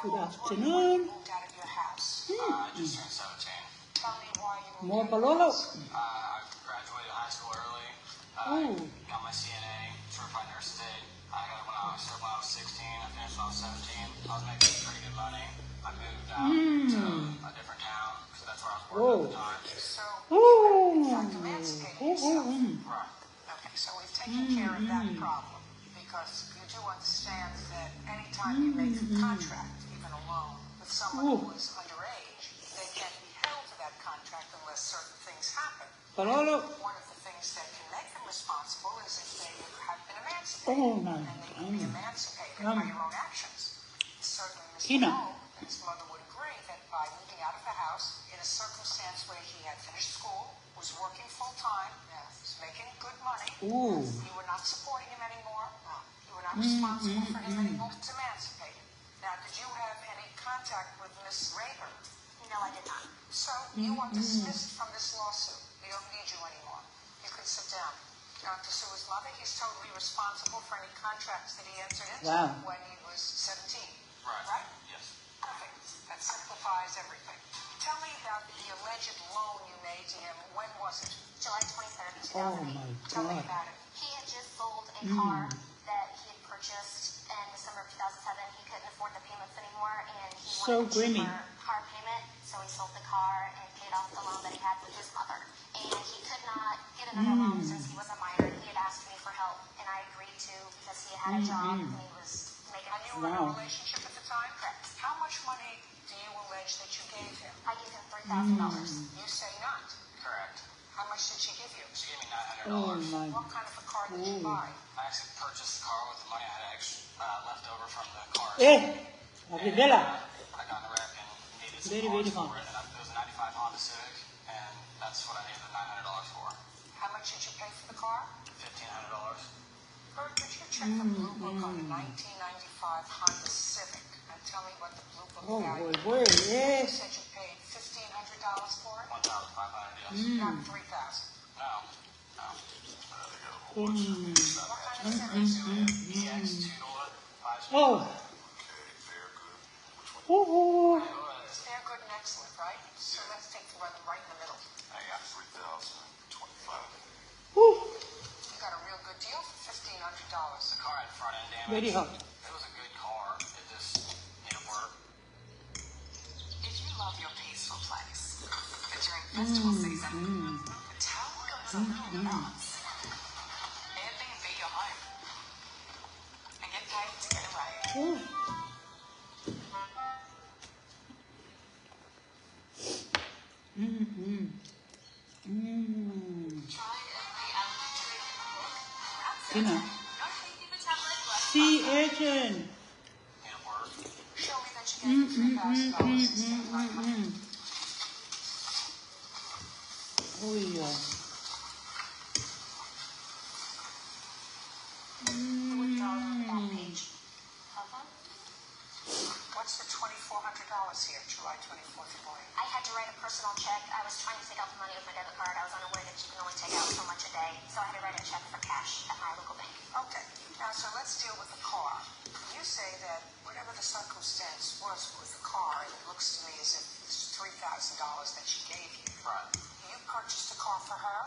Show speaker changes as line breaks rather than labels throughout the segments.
Good afternoon.
I just turned 17. Tell me why you
More Palolo.
I graduated high school early. Got my CNA, certified nurse aide. I got it when I started when I was 16. I finished when I was 17. I was making pretty good money. I moved out to a different town because that's where I was working at the time.
So you, in fact, emancipated yourself.
Right.
Okay, so we've taken care of that problem because you do understand that anytime you make a contract, even a loan, with someone who is underage, they can't be held to that contract unless certain things happen.
Palolo.
One of the things that can make them responsible is if they have been emancipated, and they can be emancipated by your own actions. Certainly, Mr. Hall and his mother would agree that by moving out of the house in a circumstance where he had finished school, was working full-time, was making good money, you were not supporting him anymore, you were not responsible for him anymore, it's emancipated. Now, did you have any contact with Miss Rayburn?
No, I did not.
So, you are dismissed from this lawsuit. We don't need you anymore. You can sit down. Dr. Sue's mother, he's totally responsible for any contracts that he entered into when he was 17.
Right?
Yes. Perfect. That simplifies everything. Tell me about the alleged loan you made to him. When was it?
July 23rd, 2008.
Oh my
Tell me
God.
about it.
He had just sold a car that he had purchased in December of 2007. He couldn't afford the payments anymore, and he wanted a cheaper car payment, so he sold the car and paid off the loan that he had with his mother. And he could not get another loan since he was a minor. He had asked me for help, and I agreed to because he had a job and he was making
And you were in a relationship at the time?
Correct.
How much money do you allege that you gave him?
I gave him $3,000.
You say not.
Correct.
How much did she give you?
She gave me $900.
Oh my.
What kind of a car did you buy?
I actually purchased the car with the money I had left over from the car.
Abridela.
I got in a wreck and needed some
Very,
parts
very fun.
for it. And it was a 95 Honda Civic, and that's what I needed the $900 for.
How much did you pay for the car?
$1,500.
Could you check the blue book on the 1995 Honda Civic and tell me what the blue book value is? You said you paid $1,500 for it?
$1,500, yes.
Not $3,000.
No.
What kind of Civic?
EX 2-door, 5-speed.
Oh.
They're good and excellent, right? So let's take the one right in the middle.
I got $3,025.
You got a real good deal for $1,500.
The car had front end damage.
Very hot.
It was a good car. It just needed work.
If you love your peaceful place, but during festival season, the town goes a little nuts. Airbnb your home and get paid to get away. Try every allergy treatment book.
Tina.
No thinking the tablet works.
Sea agent.
Needed work.
Show me that you gave me $3,000 instead of right money.
Oh yeah.
That page.
What's the $2,400 here, July 24th morning?
I had to write a personal check. I was trying to take out the money with my debit card. I was unaware that you can only take out so much a day, so I had to write a check for cash at my local bank.
Okay, now so let's deal with the car. You say that whatever the circumstance was with the car, it looks to me as if it's $3,000 that she gave you.
Right.
You purchased a car for her?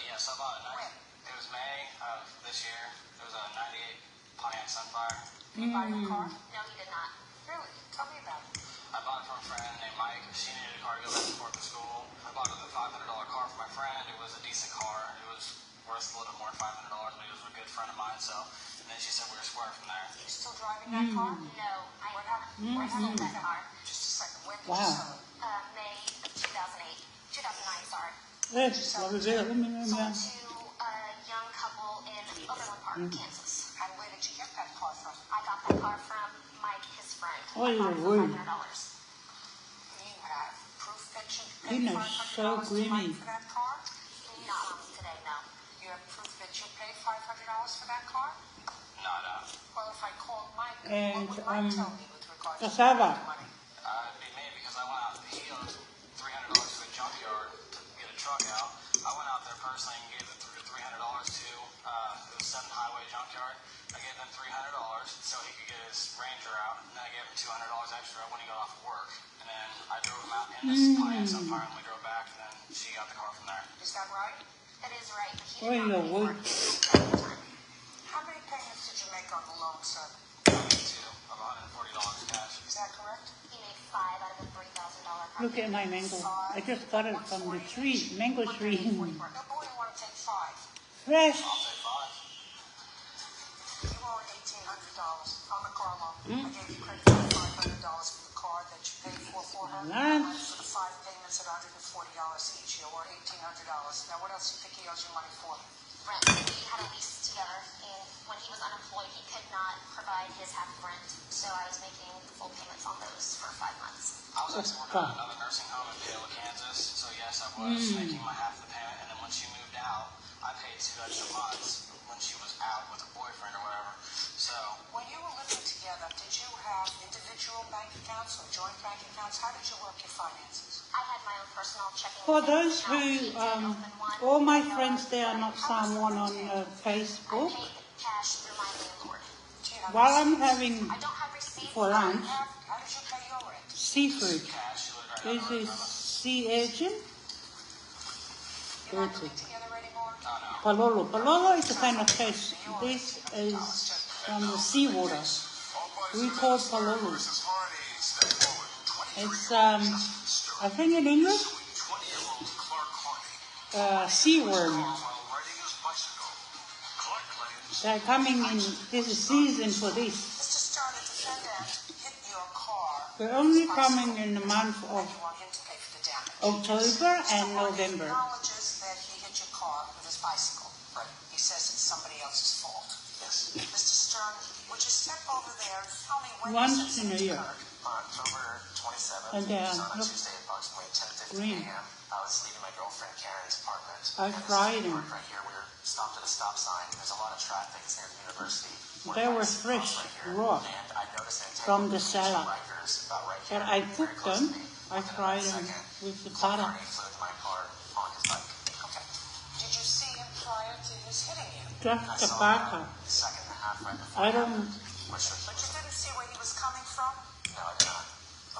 Yes, I bought it.
When?
It was May of this year. It was a 98 Pontiac Sunfire.
Did you buy the car?
No, he did not.
Really? Tell me about it.
I bought it from a friend named Mike. She needed a car to go back and forth to school. I bought a $500 car for my friend. It was a decent car. It was worth a little more than $500, but he was a good friend of mine. So, and then she said we were square from there.
You still driving that car?
No,
What happened?
I sold that car.
Just a second. When did you sell it?
May of 2008. 2009, sorry.
Sold it to
Sold to a young couple in Overland Park, Kansas.
And where did you get that car from?
I got that car from Mike, his friend.
Oh,
I bought it for
yeah,
$500.
You have proof that you paid
Goodness, so
$500 to
creamy.
Mike for that car?
Not on me today, no.
You have proof that you paid $500 for that car?
No.
Well, if I called Mike,
And,
what would Mike tell me with regard to
cassava.
the money?
It'd be me because I went out. He owed $300 to a junkyard to get a truck out. I went out there personally and gave the $300 to it was 7 Highway Junkyard. I gave them $300. so he could get his Ranger out. And then I gave him $200 extra when he got off of work. And then I drove him out in this Cayenne Sunfire, and we drove back, and then she got the car from there.
Is that right?
That is right. But he
Oi,
did not
oi.
pay for it.
How many payments did you make on the loan, sir?
Two of $140 cash.
Is that correct?
He made 5 out of the $3,000
Look at my mango. I just got it from the tree, mango tree.
No, boy, you want to take 5.
Fresh.
I'll say 5.
You owe $1,800 on the car loan. I gave you credit for $500 for the car that you paid for $400 for the 5 payments at $140 each. You owe $1,800. Now, what else do you think he owes you money for?
rent. We had a lease together, and when he was unemployed, he could not provide his half of rent. So I was making full payments on those for 5 months.
I was actually working at another nursing home in Paola, Kansas. So yes, I was making my half the payment, and then when she moved out, I paid 2 extra months when she was out with a boyfriend or whatever. So
when you were living together, did you have individual bank accounts or joint bank accounts? How did you work your finances?
I had my own personal checking
For
account.
those
He
who,
did open one.
all my friends, they are not someone on
I
Facebook.
paid cash through my landlord.
Do you have
While I'm
receipts?
having
I don't have receipts.
for lunch
How did you pay your rent?
seafood,
cash, she lived right
this is sea urchin.
You're not living together anymore?
Palolo. Palolo is a kind of fish. This is from the seawater. We call palolo. It's, I think in English, sea worm. They're coming in, this is season for this.
Mr. Stern, the defendant hit your car.
They're only coming in the month of
You want him to pay for the damage.
October and
Mr. Hardy
November.
acknowledges that he hit your car with his bicycle.
Right.
He says it's somebody else's fault.
Yes.
Mr. Stern, would you step over there and tell me when
Once
this
in a year.
occurred?
On October 27th,
And
it was on a
look,
Tuesday at approximately 10:50
green.
a.m. I was leaving my girlfriend Karen's apartment.
I
And this
cried
is
him.
right here. We were stopped at a stop sign. There's a lot of traffic. It's near the university.
They were fresh, raw,
And I noticed an
from the cellar.
Rikers about right
But
here,
I
very
cooked
close
them.
to me.
I
Within
fried
about a
them
second,
with the
Clark
butter.
Hardy flew into my car on his bike.
Okay. Did you see him prior to his hitting you?
I
Just a
saw
baka.
him a second and a half right before
I
it
don't,
happened, which was,
But you didn't see where he was coming from?
no, I did not.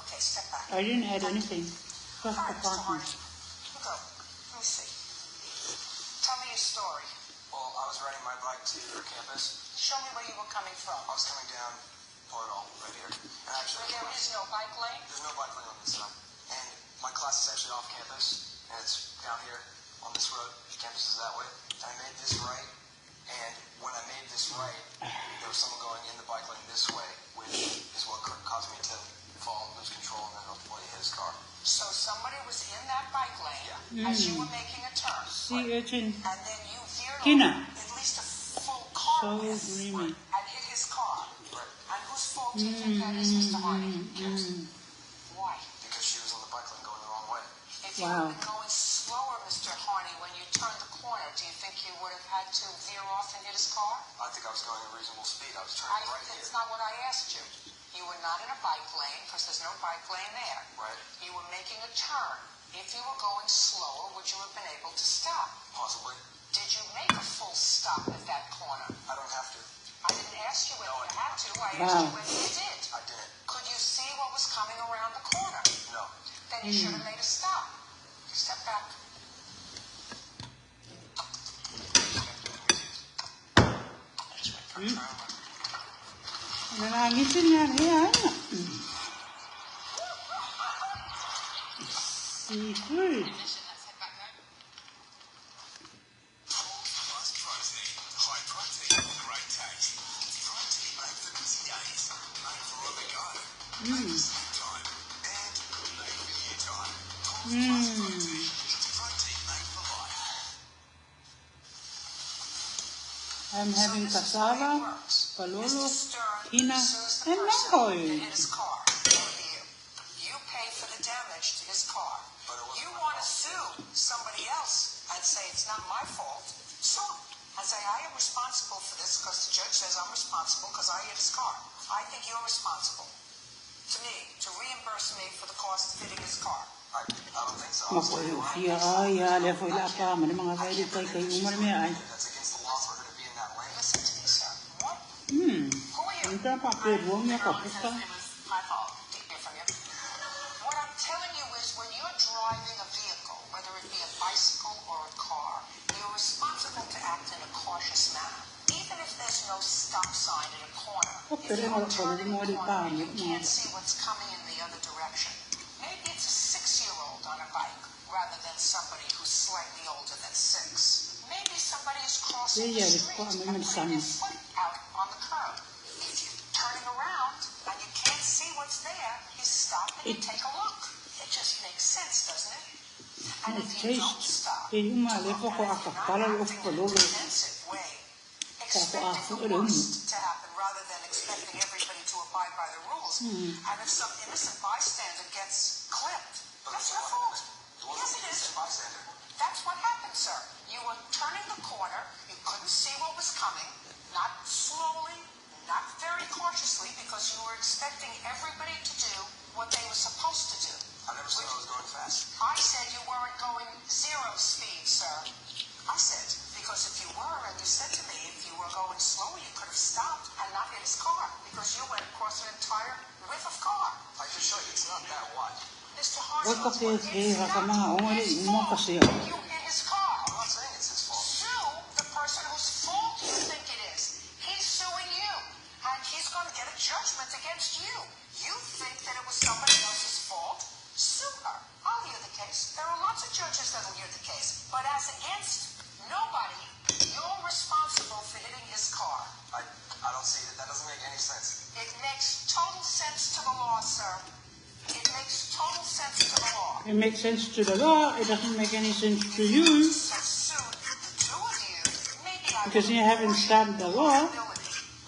Okay, step back.
I didn't add anything. Just
All
the
right, Mr.
parking.
Hardy. You go. Let me see. Tell me your story.
Well, I was riding my bike to campus.
Show me where you were coming from.
I was coming down Portal right here. And actually,
There is no bike lane?
there's no bike lane on this side. And my class is actually off campus, and it's down here on this road. Campus is that way. And I made this right, and when I made this right, there was someone going in the bike lane this way, which is what caused me to fall, lose control, and then ultimately hit his car.
So somebody was in that bike lane as you were making a turn,
Sea urchin,
and then you veered
Tina.
off at least a full car
so
width
dreamy.
and hit his car.
Right.
And whose fault do you think that is, Mr. Hardy? Why?
Because she was on the bike lane going the wrong way.
If you
Wow.
had been going slower, Mr. Hardy, when you turned the corner, do you think you would have had to veer off and hit his car?
I think I was going at a reasonable speed. I was turning right
That's
here.
not what I asked you. You were not in a bike lane because there's no bike lane there.
Right.
You were making a turn. If you were going slower, would you have been able to stop?
Possibly.
Did you make a full stop at that corner?
I don't have to.
I didn't ask you whether
No, I
you
did
had to. I asked
Wow.
you whether you did.
I didn't.
Could you see what was coming around the corner?
No.
Then you should have made a stop. Step back.
Nanangisin nga niya. Seafood. I'm having cassava, palolo, quinoa, and mango.
In his car. You pay for the damage to his car. You want to sue somebody else and say it's not my fault. Sue him and say I am responsible for this because the judge says I'm responsible because I hit his car. I think you're responsible to me to reimburse me for the cost of hitting his car.
I don't think so.
Makoy, siya ay, ale foi la pa, man mga kailit kay umar me ay.
That's against the law for her to be in that lane.
Listen to me, sir. What? Who are you
What I'm telling
you is when you're driving a vehicle, whether it be a bicycle or a car, you're responsible to act in a cautious manner. Even if there's no stop sign in a corner, if you're turning a corner, you can't see what's coming in the other direction. Maybe it's a 6-year-old on a bike rather than somebody who's slightly older than 6. Maybe somebody is crossing the street and putting their foot out on the curb. If you're turning around and you can't see what's there, you stop and you take a look. It just makes sense, doesn't it? And if you don't stop, to look at it in a defensive way, expecting the worst to happen rather than expecting everybody to abide by the rules. And if some innocent bystander gets clipped, that's your fault. Yes, it is. That's what happened, sir. You were turning the corner, you couldn't see what was coming, not slowly, not very cautiously, because you were expecting everybody to do what they were supposed to do.
I never said I was going fast.
I said you weren't going 0 speed, sir. I said, because if you were, and you said to me, if you were going slower, you could have stopped and not hit his car, because you went across an entire width of car.
I can show you, it's not that wide.
Mr. Harshaw, it's not his fault. You hit his car.
I'm not saying it's his fault.
Sue the person whose fault you think it is. He's suing you, and he's going to get a judgment against you. You think that it was somebody else's fault? Sue her. I'll hear the case. There are lots of judges that will hear the case. But as against nobody, you're responsible for hitting his car.
I don't see that. That doesn't make any sense.
It makes total sense to the law, sir. It makes total sense to the law.
It makes sense to the law. It doesn't make any sense to you.
So soon, the two of you, maybe I
Because you haven't started the law.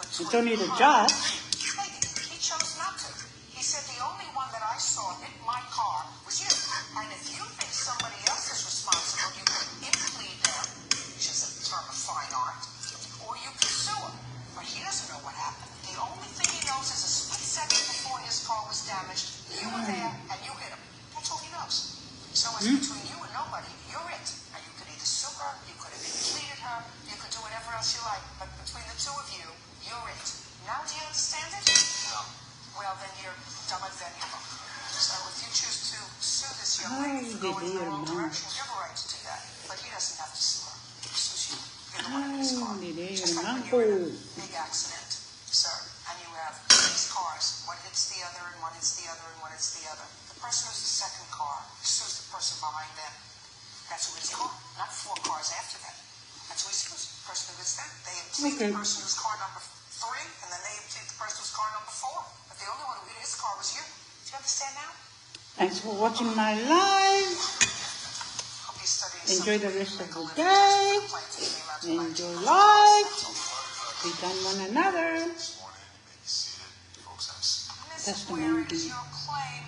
It's only the judge.
He chose not to. He said the only one that I saw hit my car was you. And if you think somebody else is responsible, you can implead them, which is a term of fine art, or you can sue him. But he doesn't know what happened. The only thing he knows is a split second before his car was damaged, you were there and you hit him. That's all he knows. So it's between you and nobody. You're it. And you could either sue her, you could have impleaded her, you could do whatever else you like. But between the two of you, you're it. Now do you understand it?
No.
Well, then you're dumb and valuable. So if you choose to sue this young lady for going in the wrong direction, you have a right to do that. But he doesn't have to sue her. He sues you. You're the one in his car. Just like when you're in a big accident, sir, and you have these cars. One hits the other, and one hits the other, and one hits the other. The person who's the second car sues the person behind them. That's who hits the car, not 4 cars after them. That's who he sues. The person who hits them. They implead the person who's car number 3, and then they implead the person who's car number 4. But the only one who hit his car was you. Do you understand now?
Thanks for watching my live.
Hope you're studying
Enjoy the
something.
rest of the day. Enjoy life. We done one another.
This morning, you may be seated. Folks have
Mrs. Where is
Testimony.
your claim?